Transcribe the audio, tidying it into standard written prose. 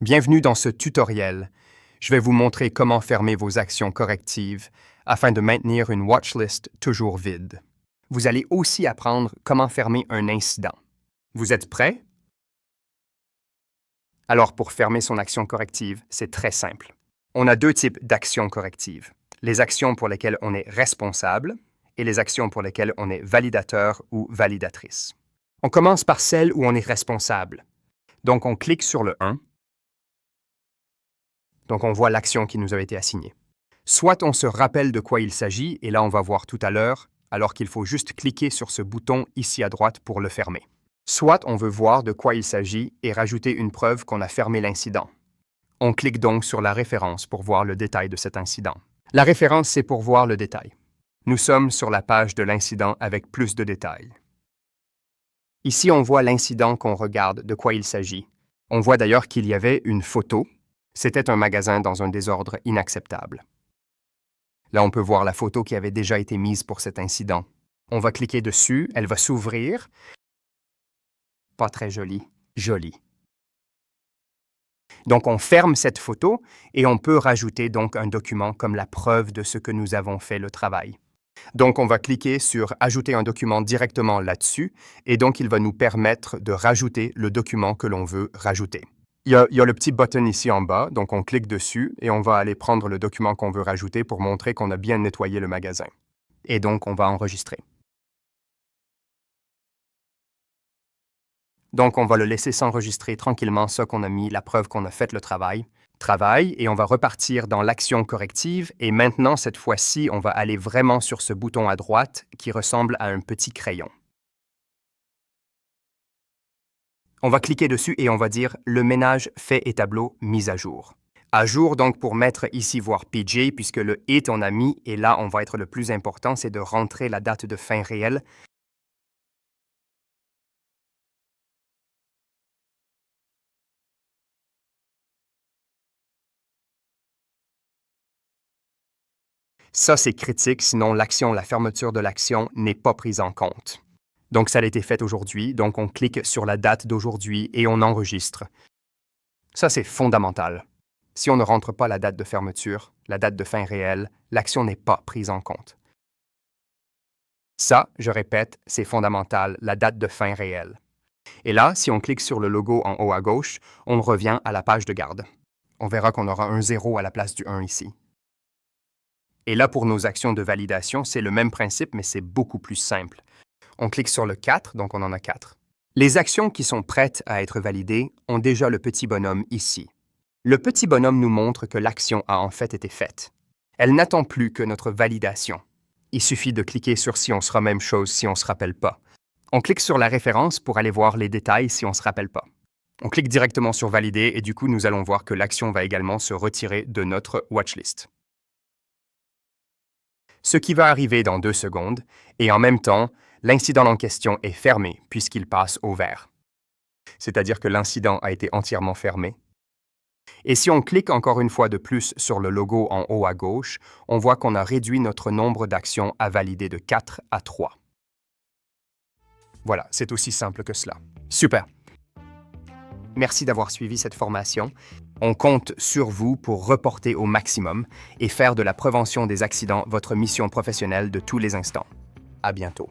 Bienvenue dans ce tutoriel. Je vais vous montrer comment fermer vos actions correctives afin de maintenir une watchlist toujours vide. Vous allez aussi apprendre comment fermer un incident. Vous êtes prêts? Alors, pour fermer son action corrective, c'est très simple. On a deux types d'actions correctives. Les actions pour lesquelles on est responsable et les actions pour lesquelles on est validateur ou validatrice. On commence par celle où on est responsable. Donc, on clique sur le 1. Donc, on voit l'action qui nous a été assignée. Soit on se rappelle de quoi il s'agit, et là, on va voir tout à l'heure, alors qu'il faut juste cliquer sur ce bouton ici à droite pour le fermer. Soit on veut voir de quoi il s'agit et rajouter une preuve qu'on a fermé l'incident. On clique donc sur la référence pour voir le détail de cet incident. La référence, c'est pour voir le détail. Nous sommes sur la page de l'incident avec plus de détails. Ici, on voit l'incident qu'on regarde, de quoi il s'agit. On voit d'ailleurs qu'il y avait une photo. C'était un magasin dans un désordre inacceptable. Là, on peut voir la photo qui avait déjà été mise pour cet incident. On va cliquer dessus, elle va s'ouvrir. Pas très joli. Joli. Donc, on ferme cette photo et on peut rajouter donc un document comme la preuve de ce que nous avons fait le travail. Donc, on va cliquer sur « Ajouter un document » directement là-dessus et donc il va nous permettre de rajouter le document que l'on veut rajouter. Il y a le petit button ici en bas, donc on clique dessus et on va aller prendre le document qu'on veut rajouter pour montrer qu'on a bien nettoyé le magasin. Et donc, on va enregistrer. Donc, on va le laisser s'enregistrer tranquillement, ça qu'on a mis, la preuve qu'on a fait le travail. Et on va repartir dans l'action corrective. Et maintenant, cette fois-ci, on va aller vraiment sur ce bouton à droite qui ressemble à un petit crayon. On va cliquer dessus et on va dire « Le ménage fait et tableau mis à jour ». À jour, donc, pour mettre ici voir PJ, puisque le « it » on a mis, et là, on va être le plus important, c'est de rentrer la date de fin réelle. Ça, c'est critique, sinon l'action, la fermeture de l'action n'est pas prise en compte. Donc, ça a été fait aujourd'hui, donc on clique sur la date d'aujourd'hui et on enregistre. Ça, c'est fondamental. Si on ne rentre pas la date de fermeture, la date de fin réelle, l'action n'est pas prise en compte. Ça, je répète, c'est fondamental, la date de fin réelle. Et là, si on clique sur le logo en haut à gauche, on revient à la page de garde. On verra qu'on aura un 0 à la place du 1 ici. Et là, pour nos actions de validation, c'est le même principe, mais c'est beaucoup plus simple. On clique sur le 4, donc on en a 4. Les actions qui sont prêtes à être validées ont déjà le petit bonhomme ici. Le petit bonhomme nous montre que l'action a en fait été faite. Elle n'attend plus que notre validation. Il suffit de cliquer sur si on sera même chose si on ne se rappelle pas. On clique sur la référence pour aller voir les détails si on ne se rappelle pas. On clique directement sur valider et du coup, nous allons voir que l'action va également se retirer de notre watchlist. Ce qui va arriver dans 2 secondes, et en même temps, l'incident en question est fermé puisqu'il passe au vert. C'est-à-dire que l'incident a été entièrement fermé. Et si on clique encore une fois de plus sur le logo en haut à gauche, on voit qu'on a réduit notre nombre d'actions à valider de 4 à 3. Voilà, c'est aussi simple que cela. Super! Merci d'avoir suivi cette formation. On compte sur vous pour reporter au maximum et faire de la prévention des accidents votre mission professionnelle de tous les instants. À bientôt.